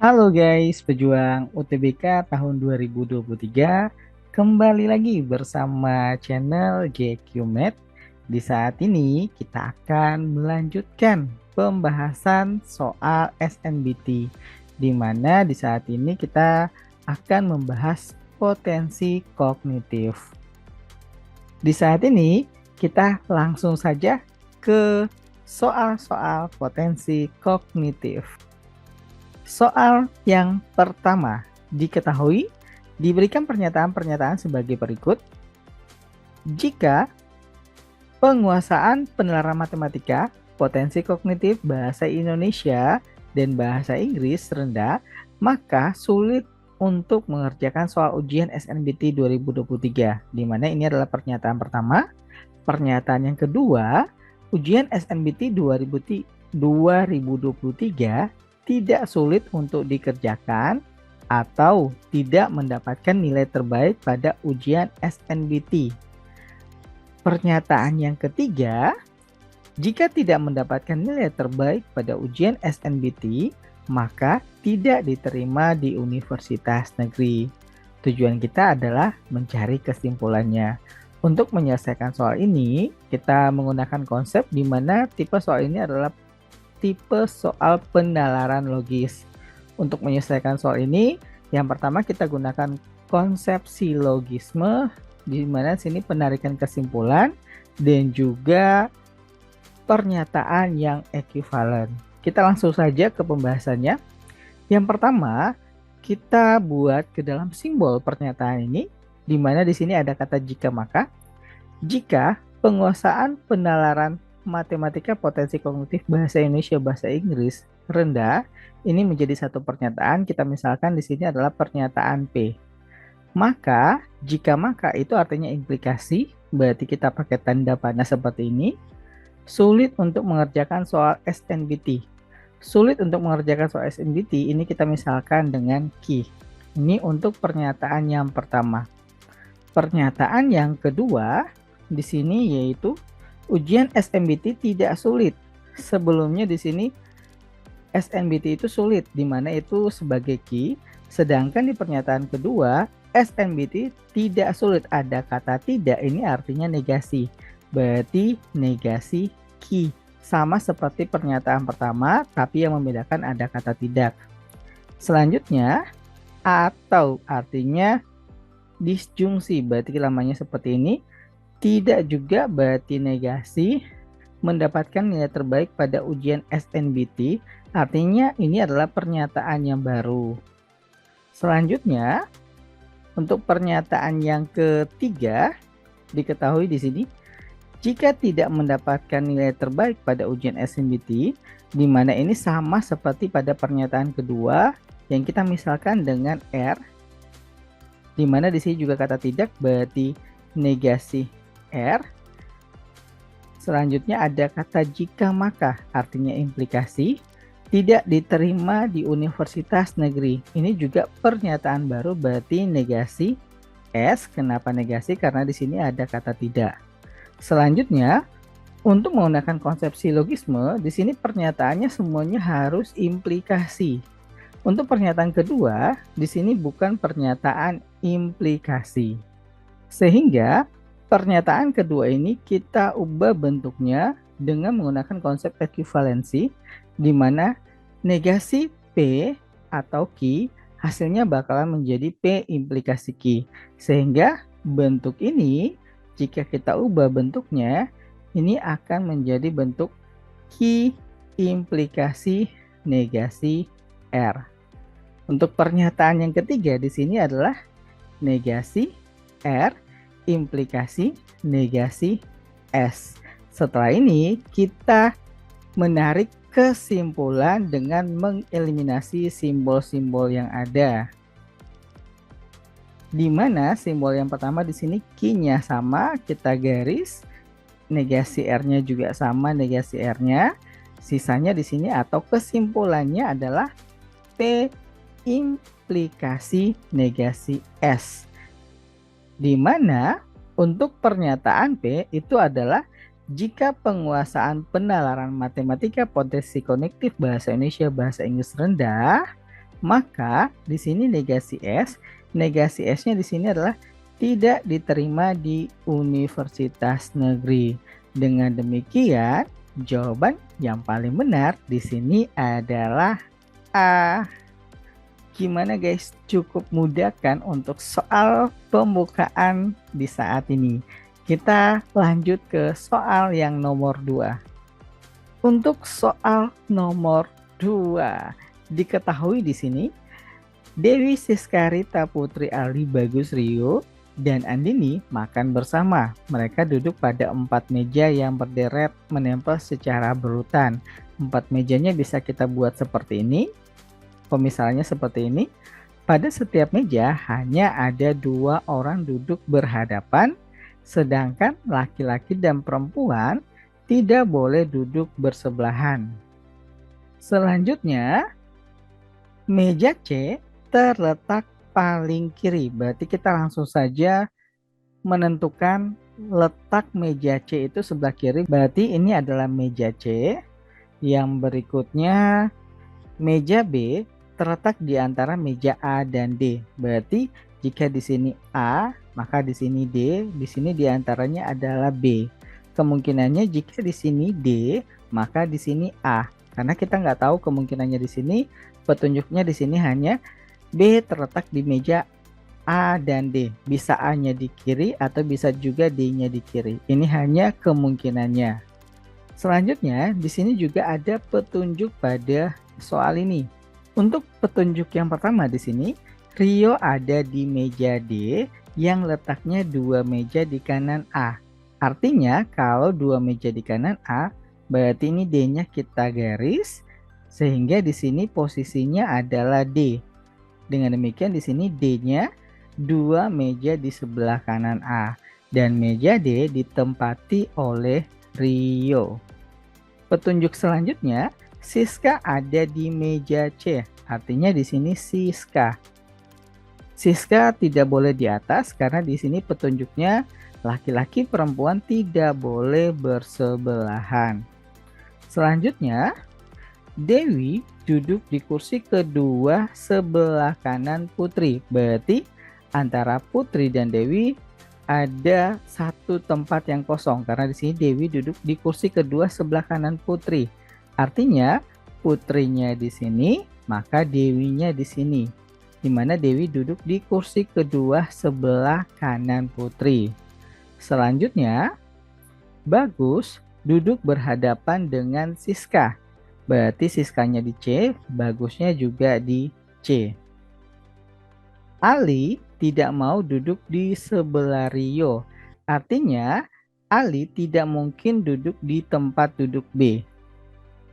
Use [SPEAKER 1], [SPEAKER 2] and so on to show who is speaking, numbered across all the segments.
[SPEAKER 1] Halo guys, pejuang UTBK tahun 2023. Kembali lagi bersama channel GQMed. Di saat ini kita akan melanjutkan pembahasan soal SNBT, di mana di saat ini kita akan membahas potensi kognitif. Di saat ini kita langsung saja ke soal-soal potensi kognitif. Soal yang pertama, diketahui diberikan pernyataan-pernyataan sebagai berikut. Jika penguasaan penalaran matematika, potensi kognitif bahasa Indonesia dan bahasa Inggris rendah, maka sulit untuk mengerjakan soal ujian SNBT 2023, di mana ini adalah pernyataan pertama. Pernyataan yang kedua, ujian SNBT 2023 tidak sulit untuk dikerjakan atau tidak mendapatkan nilai terbaik pada ujian SNBT. Pernyataan yang ketiga, jika tidak mendapatkan nilai terbaik pada ujian SNBT, maka tidak diterima di universitas negeri. Tujuan kita adalah mencari kesimpulannya. Untuk menyelesaikan soal ini, kita menggunakan konsep di mana tipe soal ini adalah tipe soal penalaran logis. Untuk menyelesaikan soal ini, yang pertama kita gunakan konsep silogisme, di mana sini penarikan kesimpulan dan juga pernyataan yang ekuivalen. Kita langsung saja ke pembahasannya. Yang pertama, kita buat ke dalam simbol pernyataan ini, di mana di sini ada kata jika maka. Jika penguasaan penalaran matematika potensi kognitif bahasa Indonesia bahasa Inggris rendah, ini menjadi satu pernyataan. Kita misalkan di sini adalah pernyataan P. Maka, jika maka itu artinya implikasi, berarti kita pakai tanda panah seperti ini. Sulit untuk mengerjakan soal SNBT. Sulit untuk mengerjakan soal SNBT, ini kita misalkan dengan Q. Ini untuk pernyataan yang pertama. Pernyataan yang kedua di sini yaitu ujian SNBT tidak sulit. Sebelumnya di sini SNBT itu sulit, di mana itu sebagai Q. Sedangkan di pernyataan kedua SNBT tidak sulit, ada kata tidak, ini artinya negasi. Berarti negasi Q. Sama seperti pernyataan pertama, tapi yang membedakan ada kata tidak. Selanjutnya, atau artinya disjungsi, berarti lamanya seperti ini. Tidak juga berarti negasi, mendapatkan nilai terbaik pada ujian SNBT, artinya ini adalah pernyataan yang baru. Selanjutnya, untuk pernyataan yang ketiga, diketahui di sini, jika tidak mendapatkan nilai terbaik pada ujian SNBT, di mana ini sama seperti pada pernyataan kedua, yang kita misalkan dengan R, di mana di sini juga kata tidak berarti negasi R. Selanjutnya ada kata jika maka, artinya implikasi, tidak diterima di universitas negeri. Ini juga pernyataan baru berarti negasi S. Kenapa negasi? Karena di sini ada kata tidak. Selanjutnya, untuk menggunakan konsep silogisme, di sini pernyataannya semuanya harus implikasi. Untuk pernyataan kedua, di sini bukan pernyataan implikasi. Sehingga pernyataan kedua ini kita ubah bentuknya dengan menggunakan konsep ekuivalensi, di mana negasi P atau Q hasilnya bakalan menjadi P implikasi Q. Sehingga bentuk ini jika kita ubah bentuknya, ini akan menjadi bentuk Q implikasi negasi R. Untuk pernyataan yang ketiga di sini adalah negasi R implikasi negasi S. Setelah ini kita menarik kesimpulan dengan mengeliminasi simbol-simbol yang ada. Di mana simbol yang pertama di sini Q-nya sama, kita garis, negasi R-nya juga sama, negasi R-nya. Sisanya di sini atau kesimpulannya adalah P implikasi negasi S. Di mana untuk pernyataan P itu adalah jika penguasaan penalaran matematika potensi kognitif bahasa Indonesia bahasa Inggris rendah, Maka di sini negasi S-nya di sini adalah tidak diterima di universitas negeri. Dengan demikian, jawaban yang paling benar di sini adalah A. Gimana guys? Cukup mudah kan untuk soal pembukaan di saat ini? Kita lanjut ke soal yang nomor 2. Untuk soal nomor 2, diketahui di sini Dewi Siskarita Putri Ali Bagus Rio dan Andini makan bersama. Mereka duduk pada 4 meja yang berderet menempel secara berurutan. 4 mejanya bisa kita buat seperti ini. Pemisahannya seperti ini. Pada setiap meja hanya ada 2 orang duduk berhadapan, sedangkan laki-laki dan perempuan tidak boleh duduk bersebelahan. Selanjutnya, meja C terletak paling kiri. Berarti kita langsung saja menentukan letak meja C itu sebelah kiri. Berarti ini adalah meja C. Yang berikutnya, meja B terletak di antara meja A dan D. Berarti jika di sini A, maka di sini D, di sini di antaranya adalah B. Kemungkinannya jika di sini D, maka di sini A. Karena kita nggak tahu kemungkinannya di sini, petunjuknya di sini hanya B terletak di meja A dan D. Bisa A-nya di kiri atau bisa juga D-nya di kiri. Ini hanya kemungkinannya. Selanjutnya, di sini juga ada petunjuk pada soal ini. Untuk petunjuk yang pertama di sini, Rio ada di meja D yang letaknya 2 meja di kanan A. Artinya kalau 2 meja di kanan A, berarti ini D-nya kita garis, sehingga di sini posisinya adalah D. Dengan demikian di sini D-nya 2 meja di sebelah kanan A dan meja D ditempati oleh Rio. Petunjuk selanjutnya, Siska ada di meja C. Artinya di sini Siska. Siska tidak boleh di atas karena di sini petunjuknya laki-laki perempuan tidak boleh bersebelahan. Selanjutnya, Dewi duduk di kursi kedua sebelah kanan Putri. Berarti antara Putri dan Dewi ada satu tempat yang kosong karena di sini Dewi duduk di kursi kedua sebelah kanan Putri. Artinya putrinya di sini, maka Dewinya di sini. Di mana Dewi duduk di kursi kedua sebelah kanan Putri. Selanjutnya, Bagus duduk berhadapan dengan Siska. Berarti Siskanya di C, Bagusnya juga di C. Ali tidak mau duduk di sebelah Rio. Artinya, Ali tidak mungkin duduk di tempat duduk B.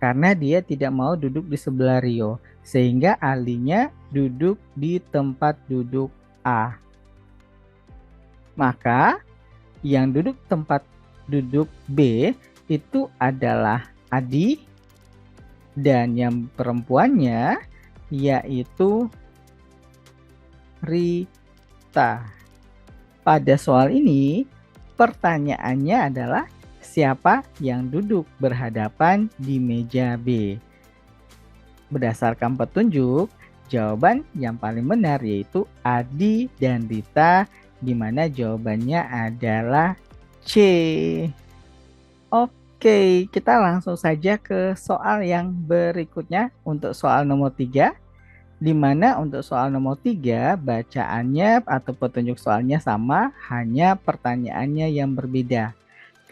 [SPEAKER 1] Karena dia tidak mau duduk di sebelah Rio. Sehingga Alinya duduk di tempat duduk A. Maka, yang duduk tempat duduk B itu adalah Adi. Dan yang perempuannya yaitu Rita. Pada soal ini, pertanyaannya adalah siapa yang duduk berhadapan di meja B? Berdasarkan petunjuk, jawaban yang paling benar yaitu Adi dan Rita, di mana jawabannya adalah C. Oke, kita langsung saja ke soal yang berikutnya untuk soal nomor 3. Di mana untuk soal nomor 3 bacaannya atau petunjuk soalnya sama, hanya pertanyaannya yang berbeda.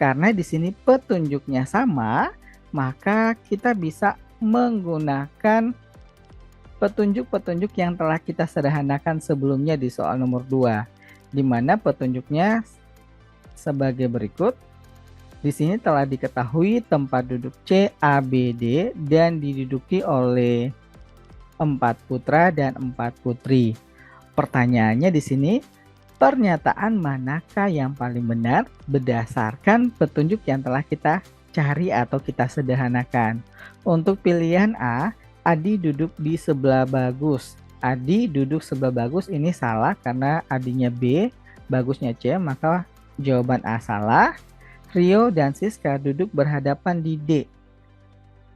[SPEAKER 1] Karena di sini petunjuknya sama, maka kita bisa menggunakan petunjuk-petunjuk yang telah kita sederhanakan sebelumnya di soal nomor 2. Di mana petunjuknya sebagai berikut. Di sini telah diketahui tempat duduk C, A, B, D dan diduduki oleh 4 putra dan 4 putri. Pertanyaannya di sini, pernyataan manakah yang paling benar berdasarkan petunjuk yang telah kita cari atau kita sederhanakan? Untuk pilihan A, Adi duduk di sebelah Bagus. Adi duduk sebelah Bagus ini salah karena Adinya B, Bagusnya C, maka jawaban A salah. Rio dan Siska duduk berhadapan di D.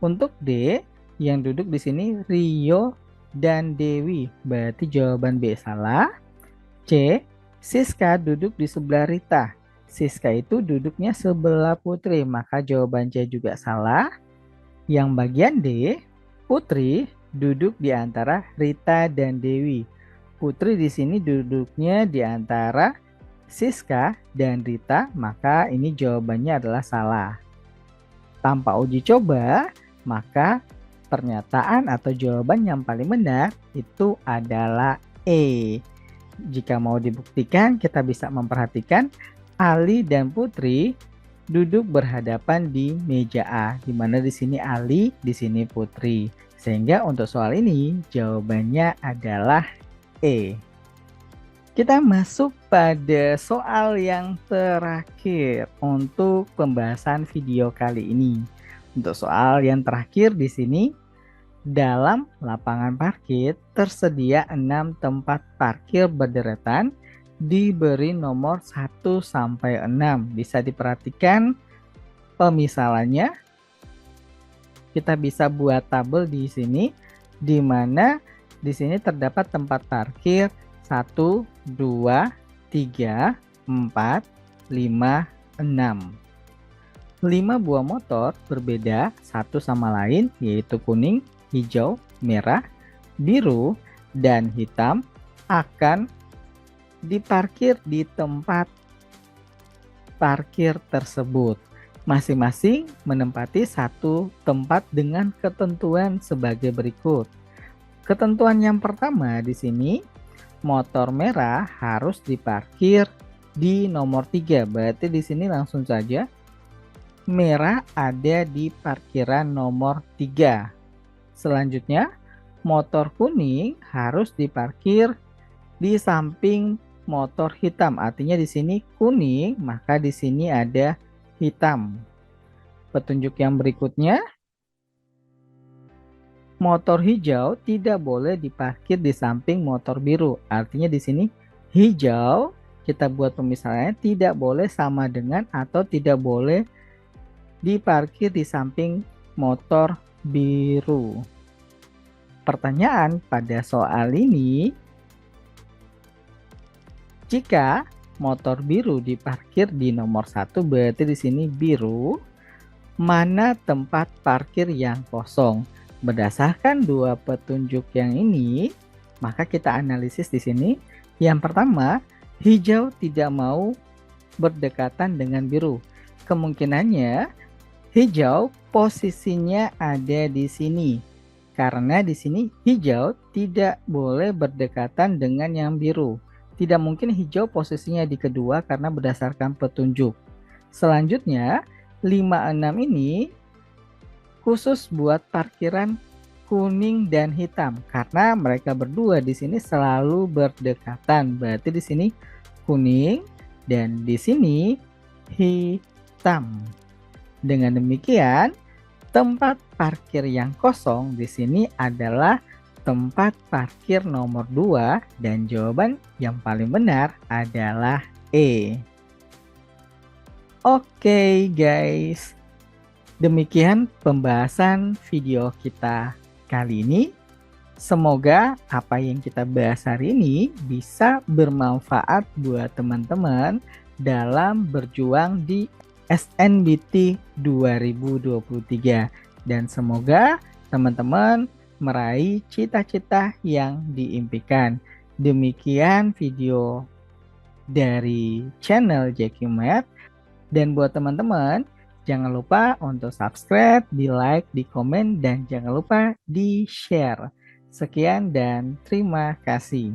[SPEAKER 1] Untuk D, yang duduk di sini Rio dan Dewi. Berarti jawaban B salah. C. Siska duduk di sebelah Rita. Siska itu duduknya sebelah Putri, maka jawaban C juga salah. Yang bagian D, Putri duduk di antara Rita dan Dewi. Putri di sini duduknya di antara Siska dan Rita, maka ini jawabannya adalah salah. Tanpa uji coba, maka pernyataan atau jawaban yang paling benar itu adalah E. Jika mau dibuktikan, kita bisa memperhatikan Ali dan Putri duduk berhadapan di meja A, di mana di sini Ali, di sini Putri. Sehingga untuk soal ini jawabannya adalah E. Kita masuk pada soal yang terakhir untuk pembahasan video kali ini. Untuk soal yang terakhir di sini, dalam lapangan parkir tersedia 6 tempat parkir berderetan diberi nomor 1 sampai 6. Bisa diperhatikan pemisalannya. Kita bisa buat tabel di sini, di mana di sini terdapat tempat parkir 1, 2, 3, 4, 5, 6. 5 buah motor berbeda satu sama lain, yaitu kuning, hijau, merah, biru, dan hitam akan diparkir di tempat parkir tersebut. Masing-masing menempati satu tempat dengan ketentuan sebagai berikut. Ketentuan yang pertama di sini, motor merah harus diparkir di nomor 3. Berarti di sini langsung saja merah ada di parkiran nomor 3. Selanjutnya, motor kuning harus diparkir di samping motor hitam. Artinya di sini kuning, maka di sini ada hitam. Petunjuk yang berikutnya, motor hijau tidak boleh diparkir di samping motor biru. Artinya di sini hijau, kita buat pemisalannya, tidak boleh sama dengan atau tidak boleh diparkir di samping motor biru. Pertanyaan pada soal ini, jika motor biru diparkir di nomor 1, berarti di sini biru, mana tempat parkir yang kosong? Berdasarkan dua petunjuk yang ini, maka kita analisis di sini. Yang pertama, hijau tidak mau berdekatan dengan biru. Kemungkinannya hijau posisinya ada di sini. Karena di sini hijau tidak boleh berdekatan dengan yang biru. Tidak mungkin hijau posisinya di kedua karena berdasarkan petunjuk. Selanjutnya, 5, 6 ini khusus buat parkiran kuning dan hitam karena mereka berdua di sini selalu berdekatan. Berarti di sini kuning dan di sini hitam. Dengan demikian, tempat parkir yang kosong di sini adalah tempat parkir nomor 2 dan jawaban yang paling benar adalah E. Oke guys, demikian pembahasan video kita kali ini. Semoga apa yang kita bahas hari ini bisa bermanfaat buat teman-teman dalam berjuang di SNBT 2023. Dan semoga teman-teman meraih cita-cita yang diimpikan. Demikian video dari channel Jackie Math. Dan buat teman-teman, jangan lupa untuk subscribe, di like, di komen, dan jangan lupa di share. Sekian dan terima kasih.